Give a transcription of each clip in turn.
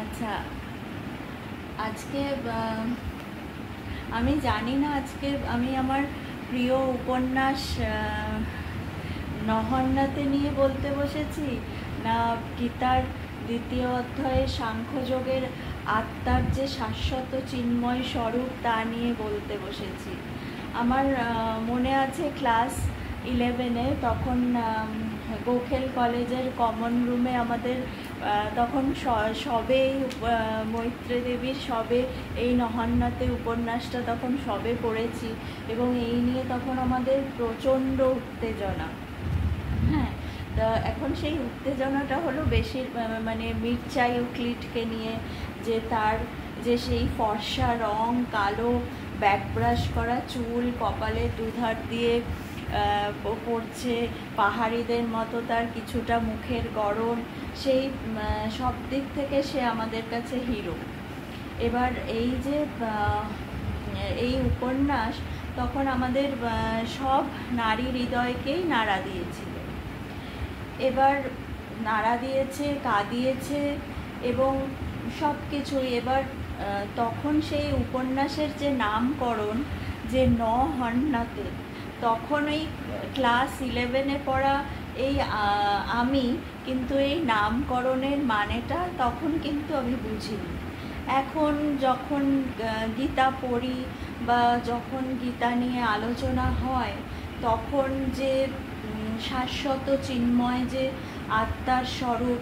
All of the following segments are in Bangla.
আচ্ছা, আজকে আমি জানি না আজকে আমি আমার প্রিয় উপন্যাস নহন্যাতে নিয়ে বলতে বসেছি, না গীতার দ্বিতীয় অধ্যায়ে সাংখ্যযোগের আত্মার যে শাশ্বত চিন্ময় স্বরূপ তা নিয়ে বলতে বসেছি। আমার মনে আছে ক্লাস 11-এ তখন গোখেল কলেজের কমন রুমে আমাদের তখন সবে মৈত্রী দেবীর সবে এই নহন্যাতে উপন্যাসটা তখন সবে পড়েছি এবং এই নিয়ে তখন আমাদের প্রচণ্ড উত্তেজনা। হ্যাঁ, তা এখন সেই উত্তেজনাটা হলো বেশি মানে মির্জা ইউক্লিডকে নিয়ে, যে তার যে সেই ফর্সা রং, কালো ব্যাকব্রাশ করা চুল, কপালে দুধার দিয়ে পড়ছে, পাহাড়িদের মতো তার কিছুটা মুখের গড়ন, সেই সব দিক থেকে সে আমাদের কাছে হিরো। এবার এই যে এই উপন্যাস তখন আমাদের সব নারী হৃদয়কেই নাড়া দিয়েছিল, এবার নাড়া দিয়েছে, কাঁদিয়েছে এবং সব কিছুই। এবার তখন সেই উপন্যাসের যে নামকরণ, যে নহন্যাতে, তখন এই ক্লাস 11-এ পড়া এই আমি কিন্তু এই নামকরণের মানেটা তখন কিন্তু আমি বুঝিনি। এখন যখন গীতা পড়ি বা যখন গীতা নিয়ে আলোচনা হয়, তখন যে শাশ্বত চিন্ময় যে আত্মার স্বরূপ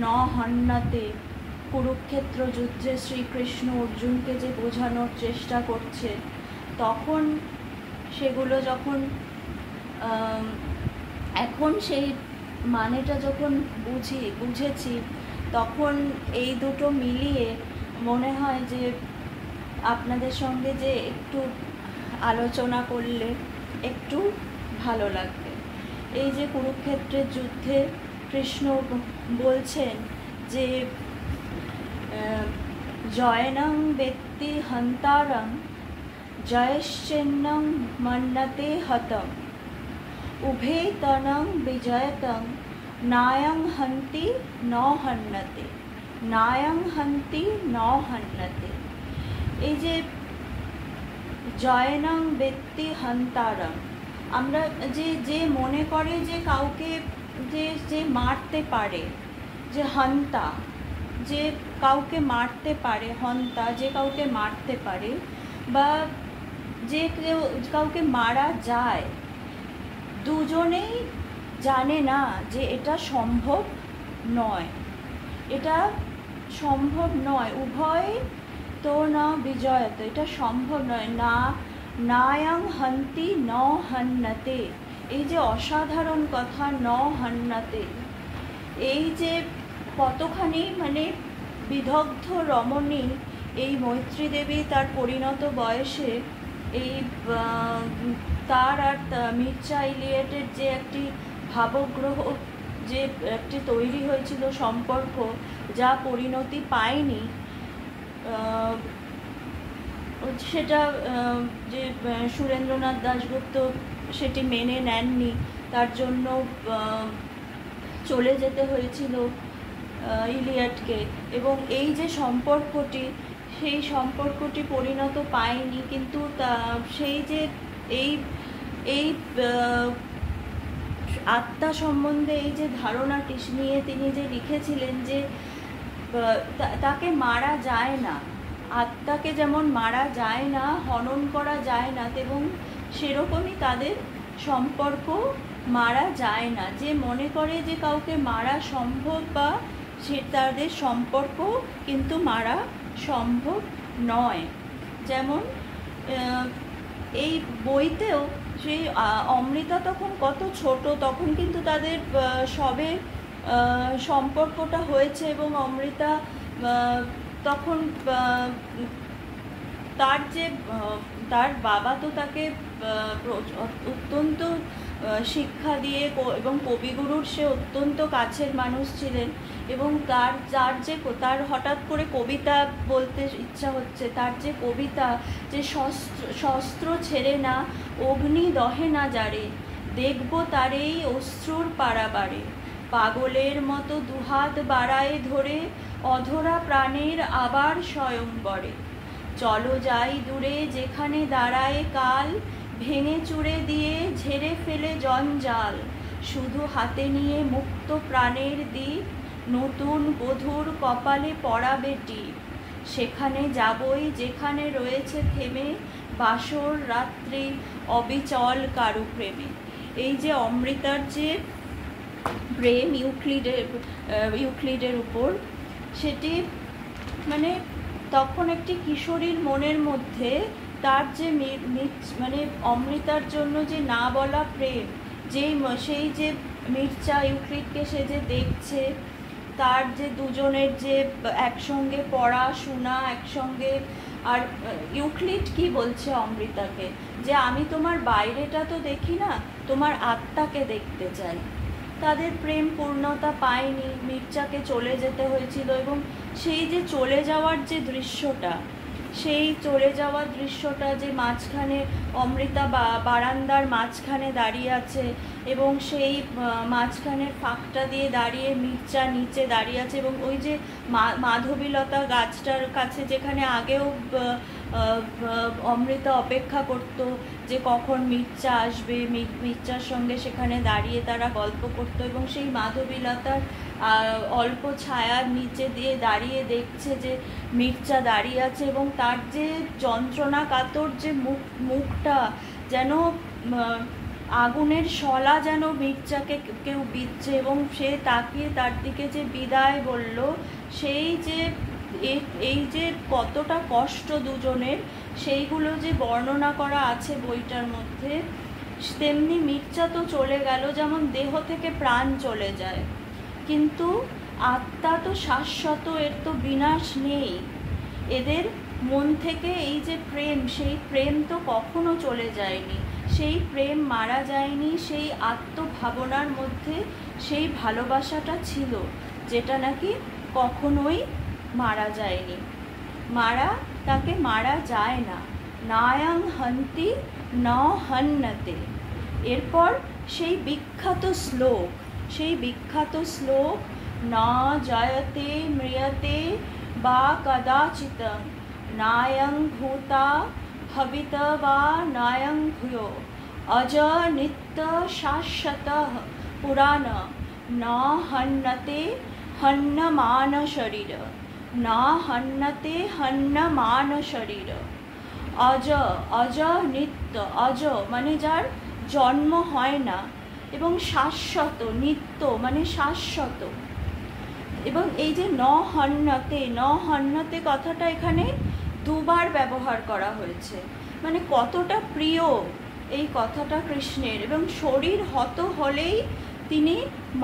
নহন্যাতে কুরুক্ষেত্র যুদ্ধে শ্রীকৃষ্ণ অর্জুনকে যে বোঝানোর চেষ্টা করছে, তখন সেগুলো যখন এখন সেই মানেটা যখন বুঝেছি, তখন এই দুটো মিলিয়ে মনে হয় যে আপনাদের সঙ্গে যে একটু আলোচনা করলে একটু ভালো লাগবে। এই যে কুরুক্ষেত্রের যুদ্ধে কৃষ্ণ বলছেন যে জয়নং ব্যক্তি হন্তারং জয়শ্চিন্নং মন্যতে হতম উভে তনং বিজয়তং নায়ং হন্তি নহন্যতে, নায়ং হন্তি নহন্যতে। এই যে জয়নং ব্যক্তি হন্তারং, আমরা যে মনে করে যে কাউকে যে মারতে পারে, যে হন্তা যে কাউকে মারতে পারে, হন্তা যে কাউকে মারতে পারে বা যে কেউ কাউকে মারা যায়, দুজনেই জানে না যে এটা সম্ভব নয়, এটা সম্ভব নয়, উভয় তো না বিজয়ত, এটা সম্ভব নয়। না নায়ং হন্তি নহন্যতে, এই যে অসাধারণ কথা নহন্যতে, এই যে কতখানি মানে বিদগ্ধ রমণী এই মৈত্রী দেবী তার পরিণত বয়সে এই তার আর মির্জা ইলিয়টের যে একটি ভাবগ্রহ যে একটি তৈরি হয়েছিল সম্পর্ক, যা পরিণতি পায়নি, সেটা যে সুরেন্দ্রনাথ দাশগুপ্ত সেটি মেনে নেননি, তার জন্য চলে যেতে হয়েছিল ইলিয়টকে, এবং এই যে সম্পর্কটি, সেই সম্পর্কটি পরিণত পায়নি, কিন্তু সেই যে এই আত্মা সম্বন্ধে এই যে ধারণাটি নিয়ে তিনি যে লিখেছিলেন যে তাকে মারা যায় না, আত্মাকে যেমন মারা যায় না, হনন করা যায় না, এবং সেরকমই তাদের সম্পর্ক মারা যায় না। যে মনে করে যে কাউকে মারা সম্ভব বা সে তাদের সম্পর্ক কিন্তু মারা সম্ভব নয়। যেমন এই বইতেও সেই অমৃতা তখন কত ছোট, তখন কিন্তু তাদের সবে সম্পর্কটা হয়েছে, এবং অমৃতা তখন তার যে তার বাবা তো তাকে অত্যন্ত শিক্ষা দিয়ে এবং কবিগুরুর সে অত্যন্ত কাছের মানুষ ছিলেন, এবং তার হঠাৎ করে কবিতা বলতে ইচ্ছা হচ্ছে, তার যে কবিতা, যে শস্ত্র ছেড়ে না অগ্নি দহে না যারে, দেখবো তারেই অশ্রুর পারাবারে, পাগলের মতো দুহাত বাড়ায় ধরে অধরা প্রাণের আবার স্বয়ংবরে। চলো যাই দূরে যেখানে দাঁড়ায় কাল, ভেঙে চুরে দিয়ে ঝেড়ে ফেলে জঞ্জাল, শুধু হাতে নিয়ে মুক্ত প্রাণের দ্বীপ, নতুন বধূর কপালে পড়াবে টিপ। সেখানে যাবই যেখানে রয়েছে থেমে বাসর রাত্রি অবিচল কারু প্রেমে। এই যে অমৃতার যে প্রেম ইউক্লিডের উপর, সেটি মানে তখন একটি কিশোরীর মনের মধ্যে তার যে মানে অমৃতার জন্য যে না বলা প্রেম, সেই যে মির্জা ইউক্লিডকে সে যে দেখছে, তার যে দুজনের যে একসঙ্গে পড়াশোনা একসঙ্গে, আর ইউক্লিড কি বলছে অমৃতাকে, যে আমি তোমার বাইরেটা তো দেখি না, তোমার আত্মাকে দেখতে চাই। তাদের প্রেম পূর্ণতা পায়নি, মির্জাকে চলে যেতে হয়েছিল, এবং সেই যে চলে যাওয়ার যে দৃশ্যটা, সেই চলে যাওয়ার দৃশ্যটা যে মাঝখানে অমৃতা বারান্দার মাঝখানে দাঁড়িয়ে আছে, এবং সেই মাঝখানের ফাঁকটা দিয়ে দাঁড়িয়ে মির্জা নিচে দাঁড়িয়ে আছে, এবং ওই যে মাধবীলতা গাছটার কাছে যেখানে আগেও অমৃতা অপেক্ষা করত যে কখন মির্জা আসবে, মির্জার সঙ্গে সেখানে দাঁড়িয়ে তারা গল্প করতো, এবং সেই মাধবীলতার অল্প ছায়ার নিচে দিয়ে দাঁড়িয়ে দেখছে যে মির্জা দাঁড়িয়ে আছে, এবং তার যে যন্ত্রণা কাতর যে মুখটা, যেন আগুনের শলা যেন মির্জাকে কেউ বিচ্ছে, এবং সে তাকিয়ে তার দিকে যে বিদায় বলল, সেই যে এই যে কতটা কষ্ট দুজনের, সেইগুলো যে বর্ণনা করা আছে বইটার মধ্যে। তেমনি মির্জা তো চলে গেল, যেমন দেহ থেকে প্রাণ চলে যায়, কিন্তু আত্মা তো শাশ্বত, এর তো বিনাশ নেই। এদের মন থেকে এই যে প্রেম, সেই প্রেম তো কখনো চলে যায়নি, সেই প্রেম মারা যায়নি, সেই আত্মভাবনার মধ্যে সেই ভালোবাসাটা ছিল, যেটা নাকি কখনোই মারা যায়নি। তাকে মারা যায় না। নায়ং হন্তি ন হন্যতে। এরপর সেই বিখ্যাত শ্লোক না জয়তে ম্রিয়তে বা কদাচিৎ, নায়ং ভূতা ভবিত বা নায়ং ভূয়ো, অজ নিত্য শাশ্বতঃ পুরাণ, ন হন্যতে হন্যমান শরীর, না হন্যতে হন্যমান শরীর। অজ নিত্য, অজ মানে যার জন্ম হয় না, এবং শাশ্বত, নিত্য মানে শাশ্বত। এবং এই যে ন হন্যতে কথাটা এখানে দুবার ব্যবহার করা হয়েছে, মানে কতটা প্রিয় এই কথাটা কৃষ্ণের। এবং শরীর হত হলেই তিনি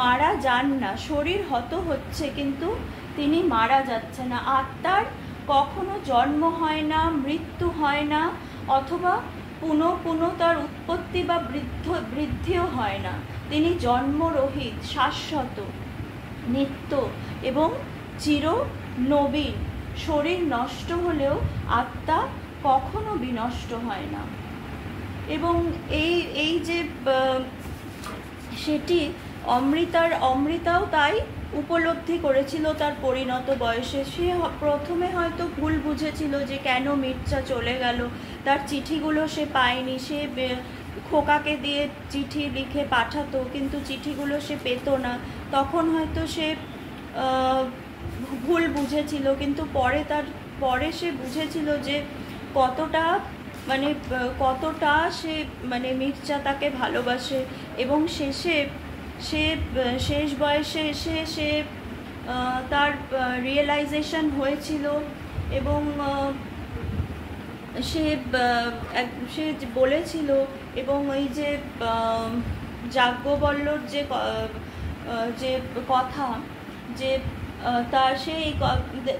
মারা যান না, শরীর হত হচ্ছে কিন্তু তিনি মারা যাচ্ছে না। আত্মার কখনো জন্ম হয় না, মৃত্যু হয় না, অথবা পুনঃ তার উৎপত্তি বা বৃদ্ধিও হয় না। তিনি জন্মরহিত, শাশ্বত, নিত্য এবং চির নবীন। শরীর নষ্ট হলেও আত্মা কখনো বিনষ্ট হয় না। এবং এই যে সেটি অমৃতাও তাই উপলব্ধি করেছিল তার পরিণত বয়সে। সে প্রথমে হয়তো ভুল বুঝেছিল যে কেন মির্জা চলে গেল, তার চিঠিগুলো সে পায়নি, সে খোকাকে দিয়ে চিঠি লিখে পাঠাতো, কিন্তু চিঠিগুলো সে পেত না, তখন হয়তো সে ভুল বুঝেছিল। কিন্তু পরে সে বুঝেছিল যে কতটা সে মির্জা তাকে ভালোবাসে, এবং শেষ বয়সে এসে সে তার রিয়েলাইজেশন হয়েছিল, এবং সে বলেছিল, এবং ওই যে যাজ্ঞবল্লর যে কথা, যে তার সেই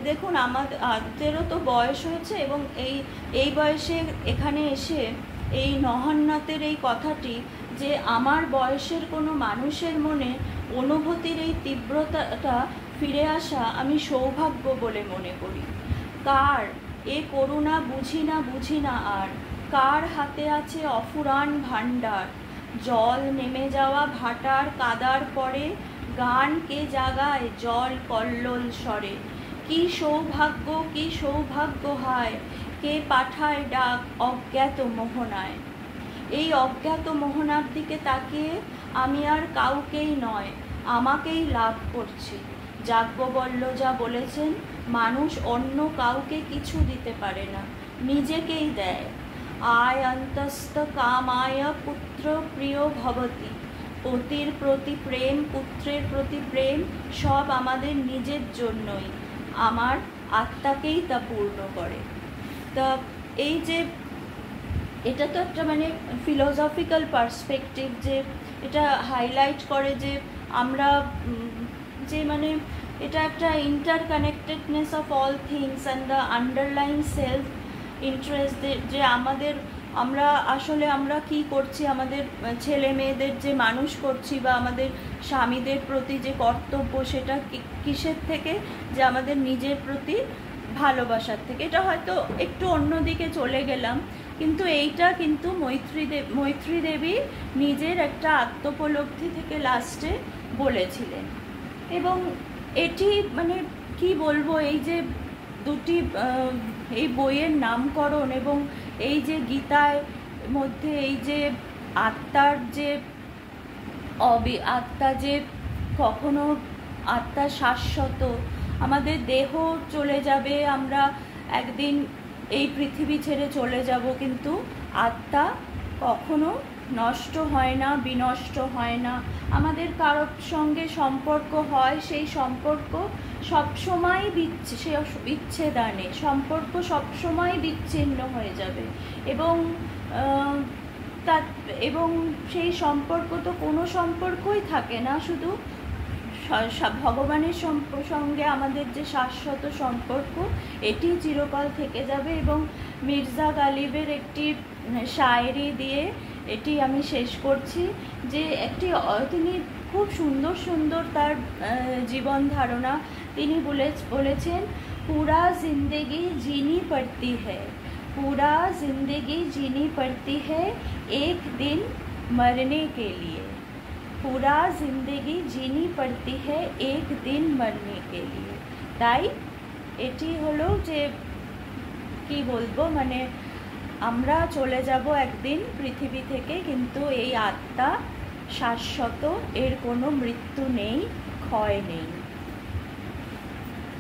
দেখুন আমাদেরও তো বয়স হয়েছে, এবং এই বয়সে এখানে এসে এই নহন্যতের এই কথাটি, যে আমার বয়সের কোনো মানুষের মনে অনুভূতির এই তীব্রতাটা ফিরে আসা আমি সৌভাগ্য বলে মনে করি। কার এ করুণা বুঝি না আর, কার হাতে আছে অফুরান ভাণ্ডার, জল নেমে যাওয়া ভাটার কাদার পরে গান কে জাগায় জল কল্লোল স্বরে। কি সৌভাগ্য, কি সৌভাগ্য হায়, কে পাঠায় ডাক অজ্ঞাত মোহনায়। এই অজ্ঞাত মোহনার দিকে তাকিয়ে আমি আর কাউকেই নয়, আমাকেই লাভ করছি। যাজ্ঞবল্ক্য বলেছেন, মানুষ অন্য কাউকে কিছু দিতে পারে না, নিজেকেই দেয়। আয় অন্তস্থ কামায় পুত্র প্রিয় ভবতি। পতির প্রতি প্রেম, পুত্রের প্রতি প্রেম সব আমাদের নিজের জন্যই, আমার আত্মাকেই তা পূর্ণ করে। তা এই যে এটা তো একটা মানে ফিলোসফিক্যাল পার্সপেক্টিভ, যে এটা হাইলাইট করে যে আমরা যে মানে এটা একটা interconnectedness of all things and the underlying self interest, যে আমরা কি করছি, আমাদের ছেলে মেয়েদের যে মানুষ করছি বা আমাদের স্বামীদের প্রতি যে কর্তব্য, সেটা কিসের থেকে, যে আমাদের নিজের প্রতি ভালোবাসার থেকে। এটা হয়তো একটু অন্যদিকে চলে গেলাম, কিন্তু এইটা কিন্তু মৈত্রী দেবী নিজের একটা আত্মোপলব্ধি থেকে লাস্টে বলেছিলেন। এবং এটি মানে কি বলবো, এই যে দুটি এই বইয়ের নামকরণ এবং এই যে গীতার মধ্যে এই যে আত্মা যে কখনো আত্মা শাশ্বত, আমাদের দেহ চলে যাবে, আমরা একদিন এই পৃথিবী ছেড়ে চলে যাব, কিন্তু আত্মা কখনো নষ্ট হয় না, বিনষ্ট হয় না। আমাদের কারোর সঙ্গে সম্পর্ক হয়, সেই সম্পর্ক সবসময় বিচ্ছেদ আনে, সম্পর্ক সবসময় বিচ্ছিন্ন হয়ে যাবে। এবং সেই সম্পর্ক তো কোনো সম্পর্কই থাকে না, শুধু ভগবানের সঙ্গে আমাদের যে শাশ্বত সম্পর্ক, এটি চিরকাল থেকে যাবে। এবং মির্জা গালিবের একটি শায়েরি দিয়ে এটি আমি শেষ করছি, যে তিনি খুব সুন্দর তার জীবন ধারণা, তিনি বলেছেন, পুরা জিন্দেগি জিনি পড়তি হ্যায়, पूरा जिंदगी जीनी पड़ती है एक दिन मरने के लिए, पूरा जिंदगी जीनी पड़ती है एक दिन मरने के लिए। তাই এটি হলো যে কি বলবো, মানে আমরা চলে যাব একদিন পৃথিবী থেকে, কিন্তু এই আত্মা শাশ্বত, এর কোনো মৃত্যু নেই, ক্ষয় নেই।